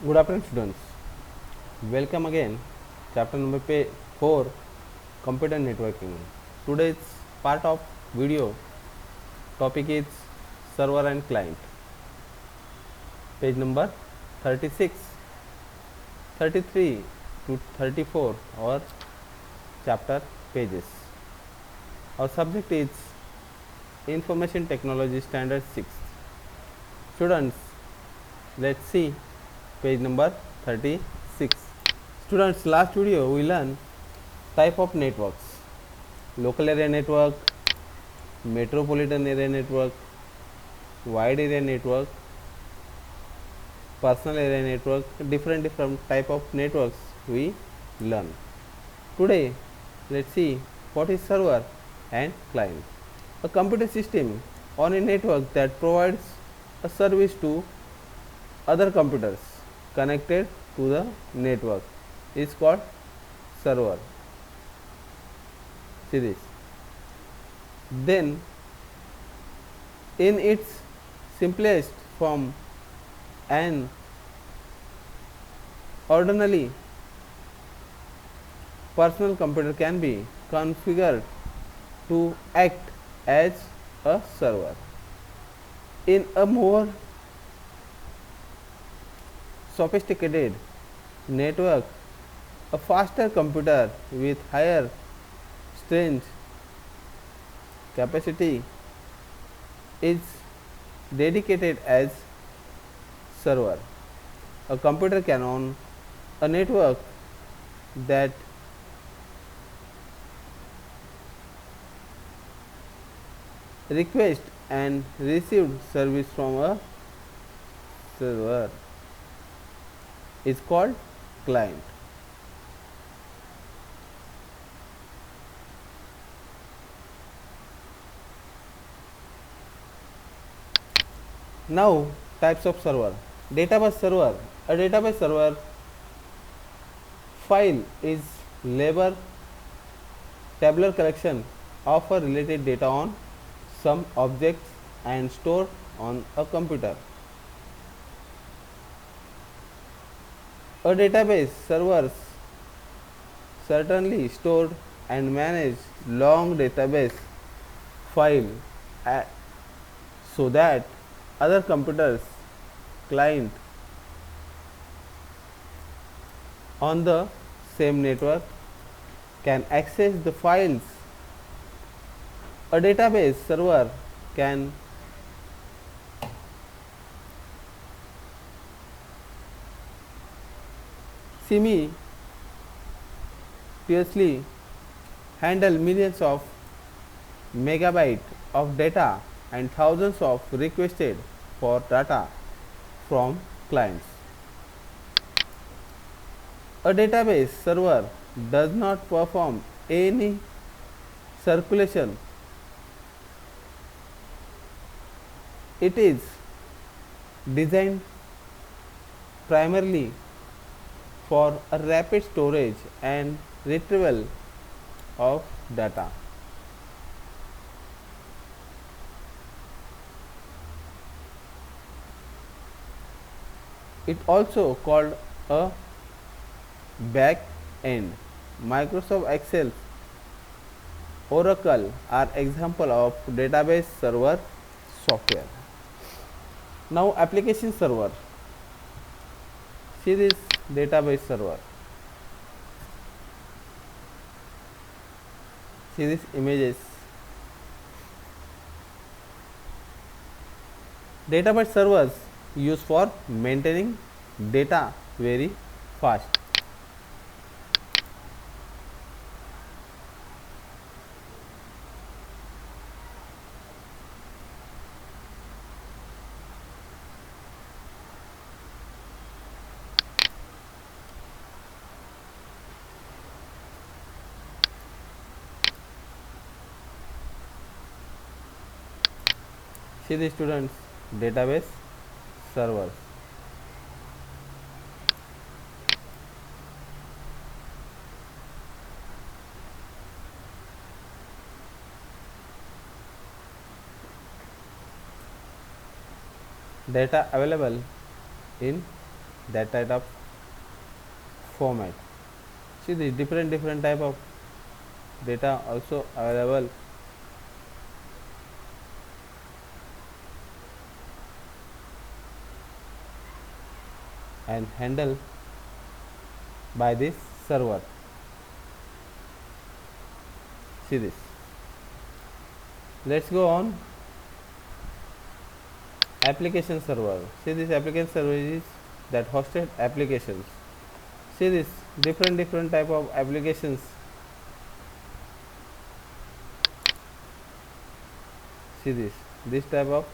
Good afternoon, students. Welcome again. Chapter number 4, Computer Networking. Today's part of video topic is server and client. Page number 36, 33 to 34 or chapter pages. Our subject is Information Technology Standard 6. Students, let's see page number 36. Students, last video we learned type of networks: local area network, metropolitan area network, wide area network, personal area network. Different type of networks we learn. Today let's see what is server and client. A computer system on a network that provides a service to other computers connected to the network is called server. See this. Then in its simplest form, an ordinary personal computer can be configured to act as a server. In a more sophisticated network, a faster computer with higher strength capacity is dedicated as server. A computer can on a network that request and received service from a server is called client. Now types of server. Database server. A database server file is label tabular collection of a related data on some objects and stored on a computer. A database servers certainly stored and manage long database file so that other computers client on the same network can access the files. A database server can simultaneously handle millions of megabytes of data and thousands of requested for data from clients. A database server does not perform any circulation. It is designed primarily for a rapid storage and retrieval of data. It also called a back end. Microsoft Excel, Oracle are example of database server software. Now application server. See this database server. See these images. Database servers used for maintaining data very fast. See the students, database servers. Data available in that type of format. See the different type of data also available, and handled by this server. See this. Let's go on application server. See this application server is that hosted applications. See this different type of applications. See this type of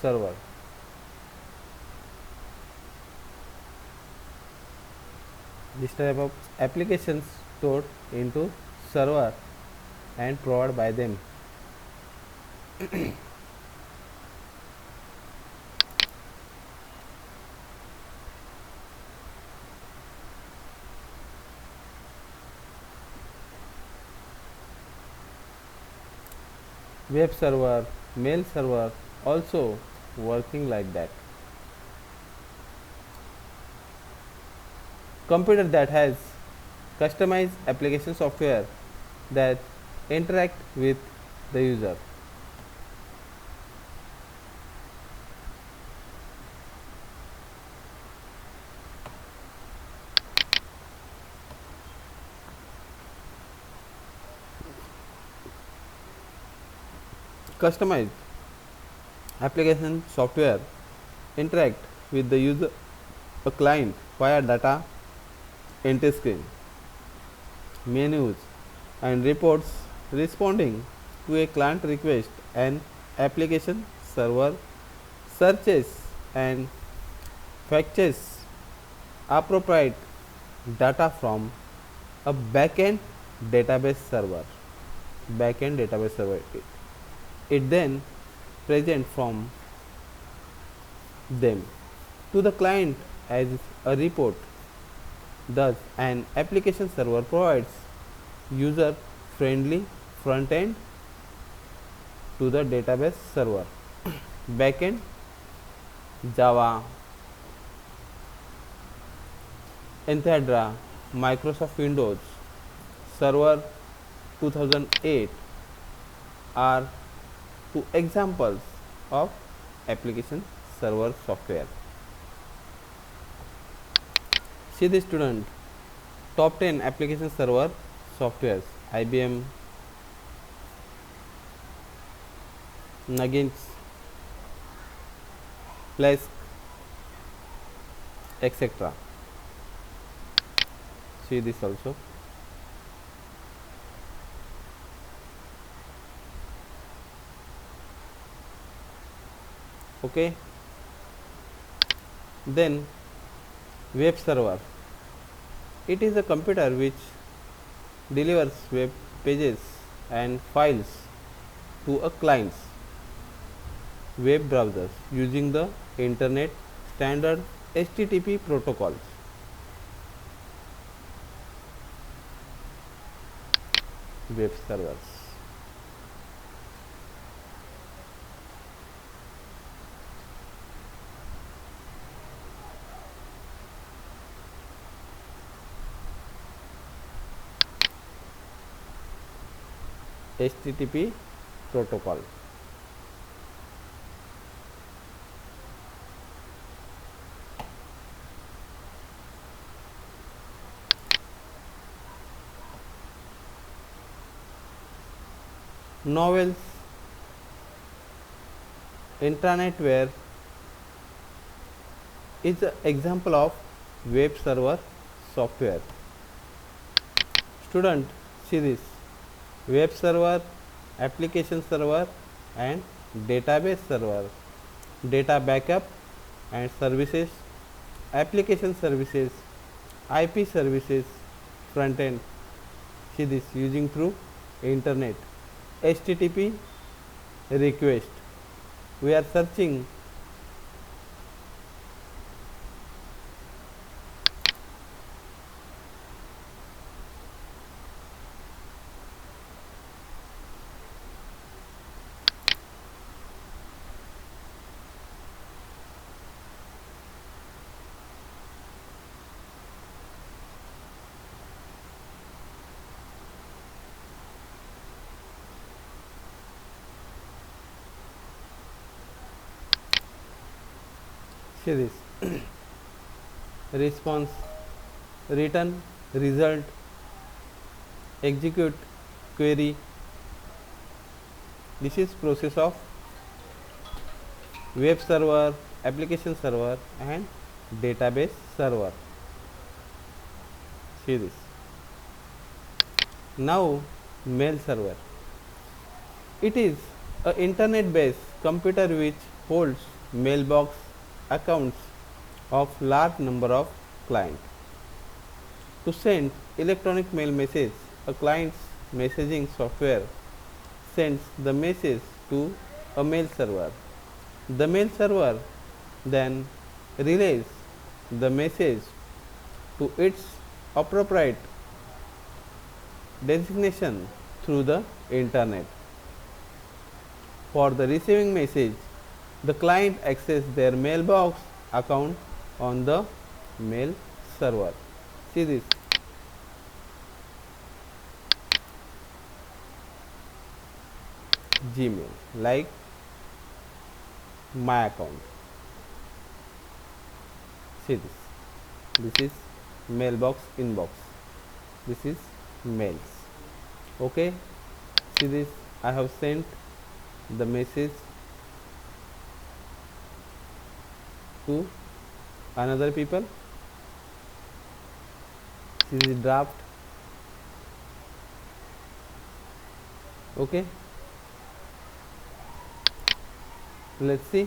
server. This type of applications stored into server and provided by them. Web server, mail server also working like that. Computer that has customized application software that interact with the user. Customized application software interact with the user, a client, via data entry screen, menus, and reports responding to a client request. And application server searches and fetches appropriate data from a backend database server. Backend database server. It then present from them to the client as a report. Thus, an application server provides user friendly front end to the database server. Backend Java, Enthadra, Microsoft Windows Server 2008 are two examples of application server software. See the student, top 10 application server softwares: IBM, Nuggets, Plesk, etc. See this also. Okay. Then web server. It is a computer which delivers web pages and files to a client's web browsers using the internet standard HTTP protocols. Web servers. HTTP protocol. Novels, intranetware is an example of web server software. Student, see this: web server, application server, and database server, data backup and services, application services, IP services, front end. See this, using through internet, HTTP request. We are searching See this response, return, result, execute, query. This is process of web server, application server and database server. See this. Now mail server. It is an internet based computer which holds mailbox accounts of large number of clients. To send electronic mail message, a client's messaging software sends the message to a mail server. The mail server then relays the message to its appropriate designation through the internet. For the receiving message, the client accesses their mailbox account on the mail server. See this. Gmail, like my account. See this. This is mailbox inbox. This is mails. Okay. See this. I have sent the message to another people. This is draft. Okay. Let's see.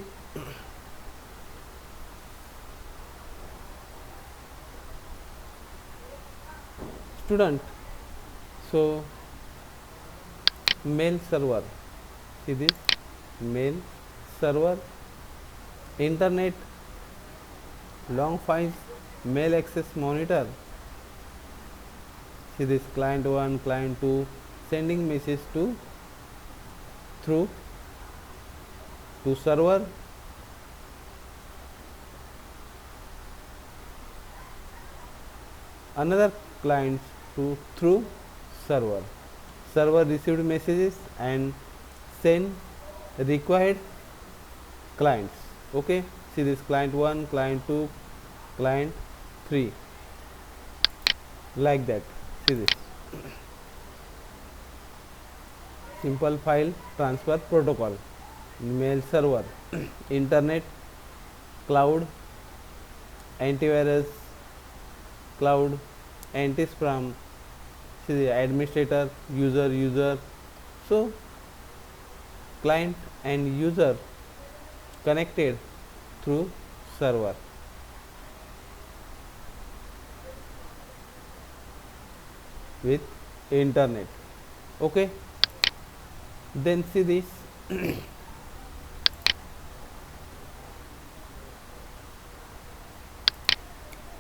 Student, so mail server. See this, mail server, internet, long files, mail access monitor. See this, client 1, client 2, sending message to through to server, another client to through server. Server received messages and send required clients. Okay, see this, client 1, client 2, client 3, like that. See this, simple file transfer protocol, mail server, internet, cloud, antivirus, cloud, anti-spam. See the administrator, user. So client and user connected through server. With internet. Okay, then see this.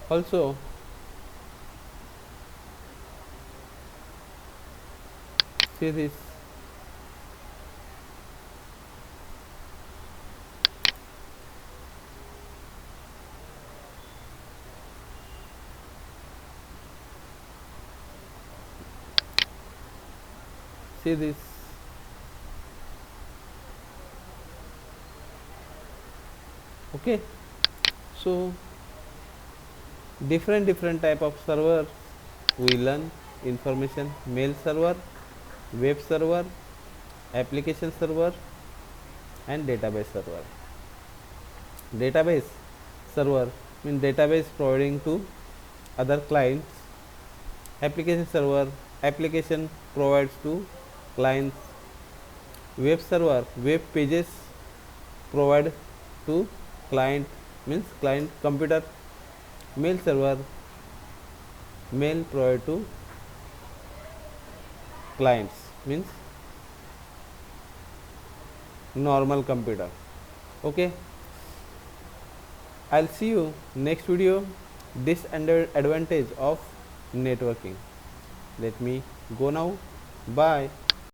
Also see this, see this, okay. So different type of server we learn information: mail server, web server, application server and database server. Database server means database providing to other clients. Application server, application provides to clients. Web server, web pages provide to client, means client computer. Mail server, mail provide to clients, means normal computer. Okay, I'll see you next video. Disadvantage of networking. Let me go now. Bye.